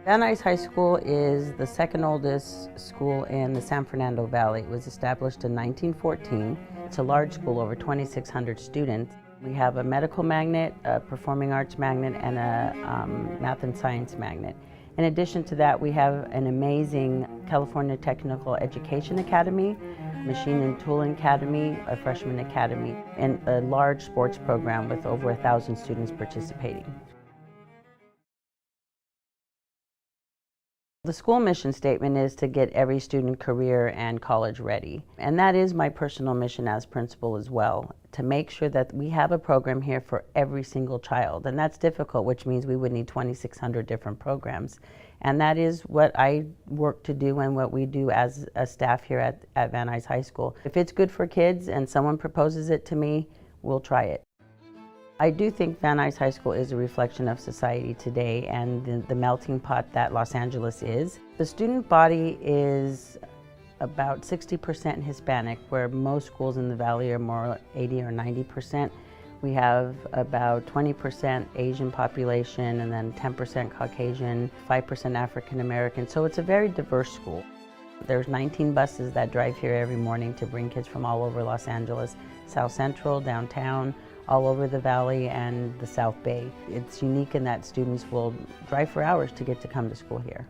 Nuys High School is the second oldest school in the San Fernando Valley. It was established in 1914. It's a large school, over 2,600 students. We have a medical magnet, a performing arts magnet, and a math and science magnet. In addition to that, we have an amazing California Technical Education Academy, Machine and Tooling Academy, a freshman academy, and a large sports program with over 1,000 students participating. The school mission statement is to get every student career and college ready. And that is my personal mission as principal as well, to make sure that we have a program here for every single child. And that's difficult, which means we would need 2,600 different programs. And that is what I work to do and what we do as a staff here at Van Nuys High School. If it's good for kids and someone proposes it to me, we'll try it. I do think Van Nuys High School is a reflection of society today and the melting pot that Los Angeles is. The student body is about 60% Hispanic, where most schools in the valley are more 80 or 90%. We have about 20% Asian population and then 10% Caucasian, 5% African American, so it's a very diverse school. There's 19 buses that drive here every morning to bring kids from all over Los Angeles, South Central, downtown, all over the valley and the South Bay. It's unique in that students will drive for hours to get to come to school here.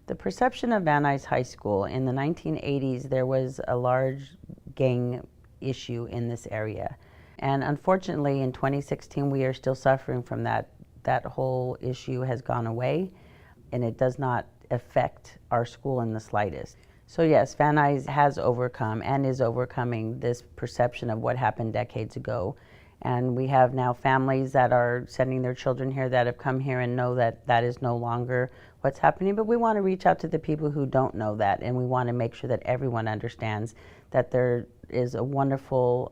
The perception of Van Nuys High School, in the 1980s, there was a large gang issue in this area. And unfortunately, in 2016, we are still suffering from that. That whole issue has gone away, and it does not affect our school in the slightest. So yes, Van Nuys has overcome and is overcoming this perception of what happened decades ago. And we have now families that are sending their children here that have come here and know that that is no longer what's happening. But we want to reach out to the people who don't know that, and we want to make sure that everyone understands that there is a wonderful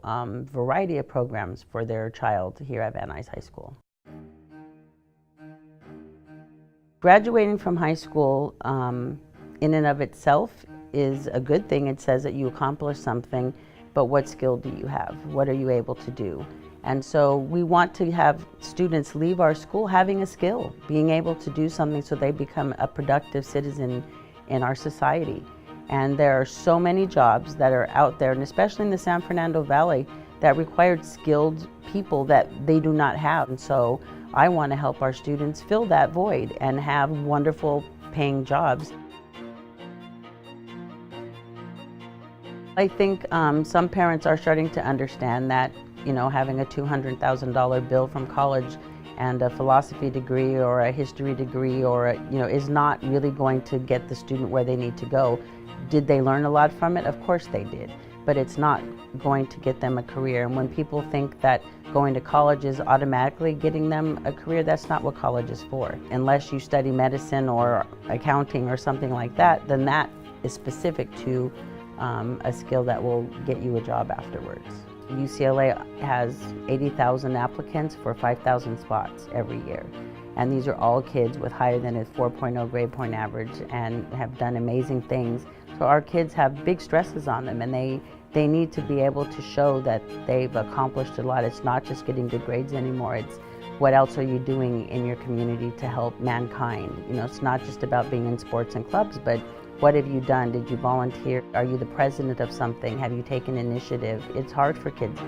variety of programs for their child here at Van Nuys High School. Graduating from high school in and of itself is a good thing. It says that you accomplished something, but what skill do you have? What are you able to do? And so we want to have students leave our school having a skill, being able to do something so they become a productive citizen in our society. And there are so many jobs that are out there, and especially in the San Fernando Valley, that required skilled people that they do not have. And so I want to help our students fill that void and have wonderful paying jobs. I think some parents are starting to understand that, having a $200,000 bill from college and a philosophy degree or a history degree is not really going to get the student where they need to go. Did they learn a lot from it? Of course they did, but it's not going to get them a career. And when people think that going to college is automatically getting them a career, that's not what college is for. Unless you study medicine or accounting or something like that, then that is specific to a skill that will get you a job afterwards. UCLA has 80,000 applicants for 5,000 spots every year. And these are all kids with higher than a 4.0 grade point average and have done amazing things. So our kids have big stresses on them, and they need to be able to show that they've accomplished a lot. It's not just getting good grades anymore. It's what else are you doing in your community to help mankind? It's not just about being in sports and clubs, but what have you done? Did you volunteer? Are you the president of something? Have you taken initiative? It's hard for kids.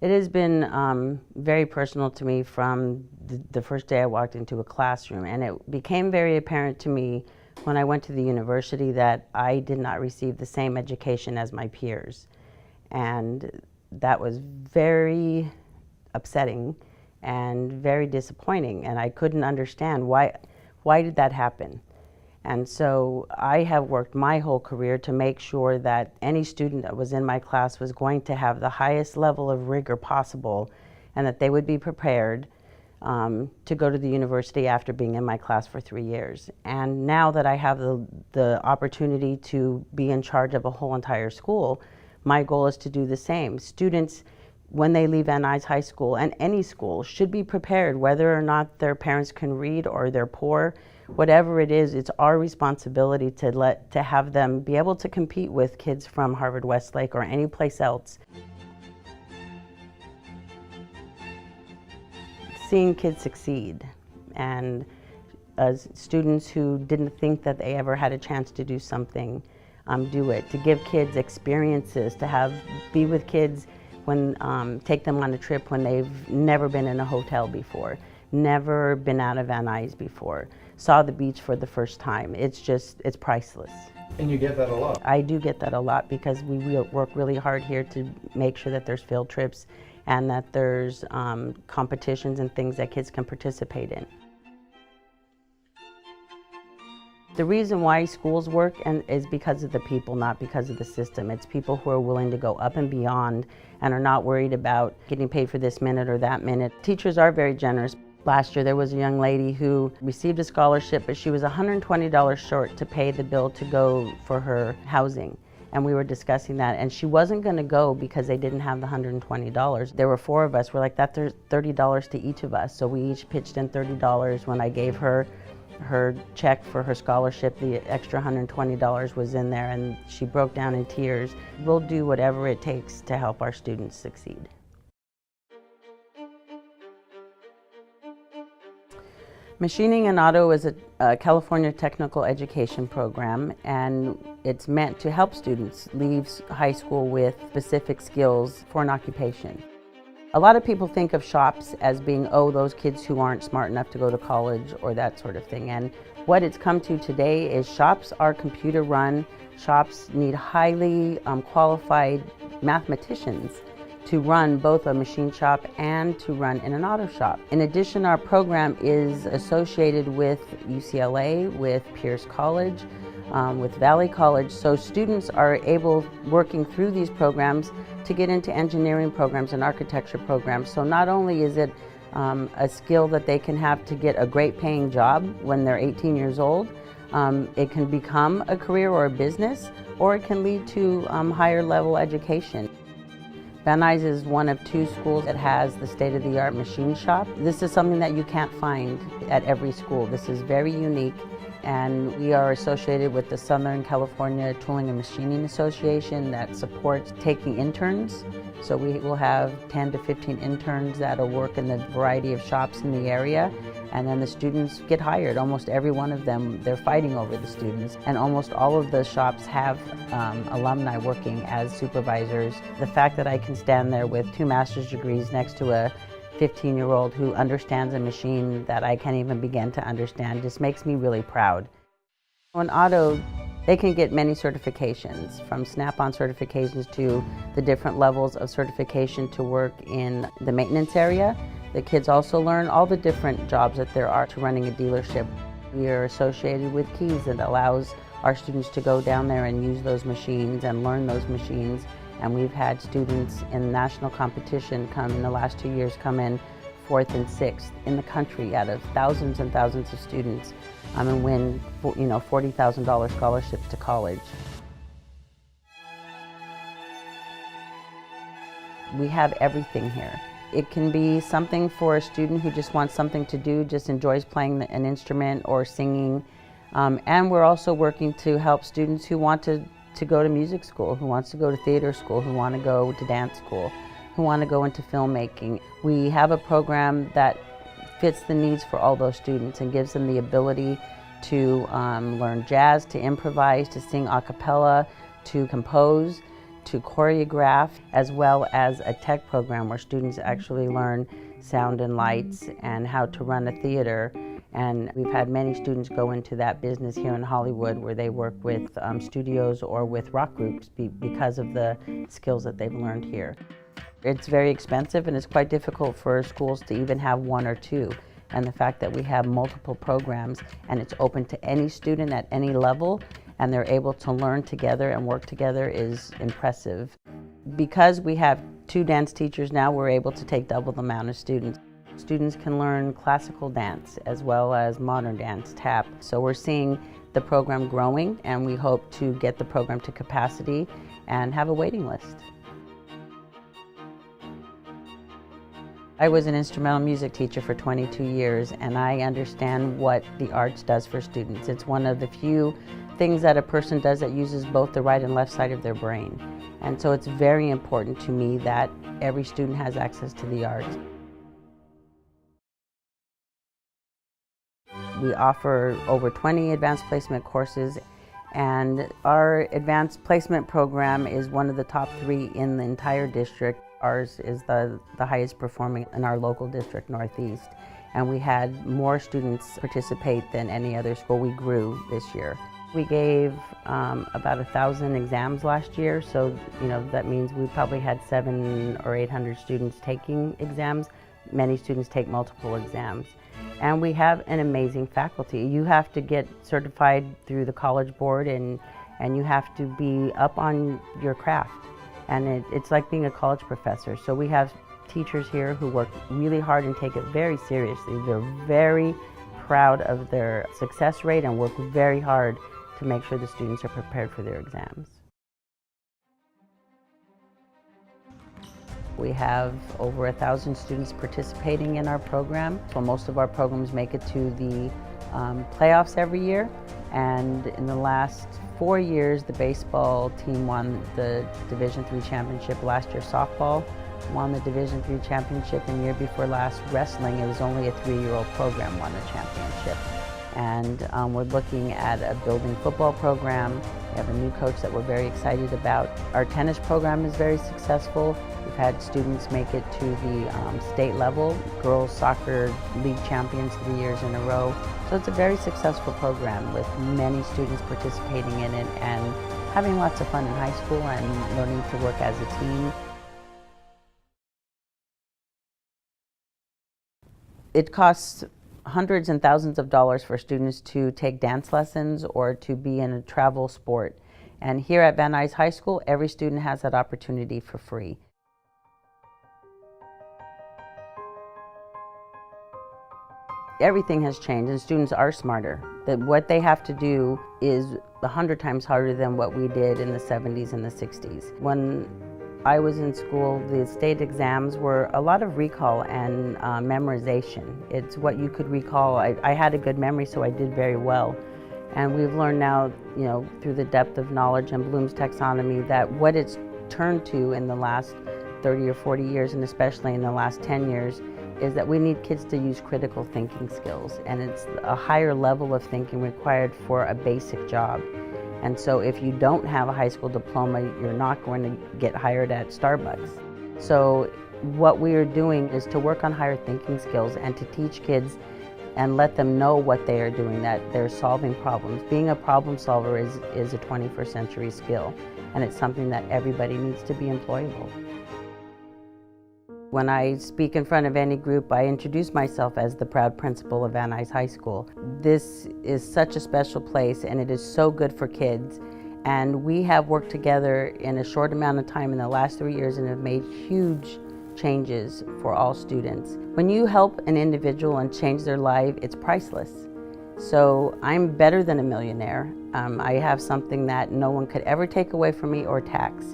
It has been very personal to me from the first day I walked into a classroom, and it became very apparent to me when I went to the university that I did not receive the same education as my peers. And that was very upsetting and very disappointing, and I couldn't understand why did that happen. And so I have worked my whole career to make sure that any student that was in my class was going to have the highest level of rigor possible, and that they would be prepared to go to the university after being in my class for 3 years. And now that I have the opportunity to be in charge of a whole entire school, my goal is to do the same. Students, when they leave Van Nuys High School, and any school, should be prepared, whether or not their parents can read or they're poor. Whatever it is, it's our responsibility to have them be able to compete with kids from Harvard Westlake or any place else. seeing kids succeed, and students who didn't think that they ever had a chance to do something, do it, to give kids experiences, to be with kids when, take them on a trip when they've never been in a hotel before, never been out of Van Nuys before, saw the beach for the first time. It's priceless. And you get that a lot? I do get that a lot because we work really hard here to make sure that there's field trips and that there's competitions and things that kids can participate in. The reason why schools work is because of the people, not because of the system. It's people who are willing to go up and beyond and are not worried about getting paid for this minute or that minute. Teachers are very generous. Last year there was a young lady who received a scholarship, but she was $120 short to pay the bill to go for her housing. And we were discussing that, and she wasn't going to go because they didn't have the $120. There were 4 of us. We're like, that's $30 to each of us. So we each pitched in $30. When I gave her check for her scholarship, the extra $120 was in there, and she broke down in tears. We'll do whatever it takes to help our students succeed. Machining and Auto is a California technical education program, and it's meant to help students leave high school with specific skills for an occupation. A lot of people think of shops as being, oh, those kids who aren't smart enough to go to college or that sort of thing. And what it's come to today is shops are computer run. Shops need highly qualified mathematicians to run both a machine shop and to run in an auto shop. In addition, our program is associated with UCLA, with Pierce College, with Valley College, so students are able, working through these programs, to get into engineering programs and architecture programs. So not only is it a skill that they can have to get a great paying job when they're 18 years old, it can become a career or a business, or it can lead to higher level education. Van Nuys is one of 2 schools that has the state-of-the-art machine shop. This is something that you can't find at every school. This is very unique, and we are associated with the Southern California Tooling and Machining Association that supports taking interns. So we will have 10 to 15 interns that will work in the variety of shops in the area, and then the students get hired. Almost every one of them, they're fighting over the students, and almost all of the shops have alumni working as supervisors. The fact that I can stand there with 2 master's degrees next to a 15-year-old who understands a machine that I can't even begin to understand just makes me really proud. In auto, they can get many certifications, from Snap-on certifications to the different levels of certification to work in the maintenance area. The kids also learn all the different jobs that there are to running a dealership. We are associated with Keys that allows our students to go down there and use those machines and learn those machines. And we've had students in national competition in the last 2 years come in 4th and 6th in the country out of thousands and thousands of students, and win $40,000 scholarships to college. We have everything here. It can be something for a student who just wants something to do, just enjoys playing an instrument or singing. And we're also working to help students who want to go to music school, who wants to go to theater school, who want to go to dance school, who want to go into filmmaking. We have a program that fits the needs for all those students and gives them the ability to learn jazz, to improvise, to sing a cappella, to compose, to choreograph, as well as a tech program where students actually learn sound and lights and how to run a theater. And we've had many students go into that business here in Hollywood where they work with studios or with rock groups because of the skills that they've learned here. It's very expensive, and it's quite difficult for schools to even have 1 or 2. And the fact that we have multiple programs and it's open to any student at any level, and they're able to learn together and work together is impressive. Because we have 2 dance teachers now, we're able to take double the amount of students. Students can learn classical dance as well as modern dance, tap. So we're seeing the program growing, and we hope to get the program to capacity and have a waiting list. I was an instrumental music teacher for 22 years, and I understand what the arts does for students. It's one of the few things that a person does that uses both the right and left side of their brain. And so it's very important to me that every student has access to the arts. We offer over 20 advanced placement courses, and our advanced placement program is one of the top 3 in the entire district. Ours is the highest performing in our local district, Northeast, and we had more students participate than any other school. We grew this year. We gave about 1,000 exams last year, so that means we probably had 700 or 800 students taking exams. Many students take multiple exams. And we have an amazing faculty. You have to get certified through the College Board, and you have to be up on your craft. And it's like being a college professor. So we have teachers here who work really hard and take it very seriously. They're very proud of their success rate and work very hard to make sure the students are prepared for their exams. We have over 1,000 students participating in our program. So most of our programs make it to the playoffs every year. And in the last 4 years, the baseball team won the Division III championship. Last year, softball won the Division III championship. And the year before last, wrestling, it was only a 3-year-old program, won the championship. And we're looking at a building football program. We have a new coach that we're very excited about. Our tennis program is very successful. We've had students make it to the state level, girls soccer league champions 3 years in a row. So it's a very successful program with many students participating in it and having lots of fun in high school and learning to work as a team. It costs hundreds and thousands of dollars for students to take dance lessons or to be in a travel sport. And here at Van Nuys High School, every student has that opportunity for free. Everything has changed and students are smarter. That what they have to do is 100 times harder than what we did in the 70s and the 60s. When I was in school, the state exams were a lot of recall and memorization. It's what you could recall. I had a good memory, so I did very well. And we've learned now, through the depth of knowledge and Bloom's taxonomy, that what it's turned to in the last 30 or 40 years, and especially in the last 10 years, is that we need kids to use critical thinking skills. And it's a higher level of thinking required for a basic job. And so if you don't have a high school diploma, you're not going to get hired at Starbucks. So what we are doing is to work on higher thinking skills and to teach kids and let them know what they are doing, that they're solving problems. Being a problem solver is a 21st century skill, and it's something that everybody needs to be employable. When I speak in front of any group, I introduce myself as the proud principal of Van Nuys High School. This is such a special place, and it is so good for kids. And we have worked together in a short amount of time in the last 3 years and have made huge changes for all students. When you help an individual and change their life, it's priceless. So I'm better than a millionaire. I have something that no one could ever take away from me or tax,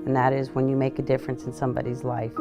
and that is when you make a difference in somebody's life.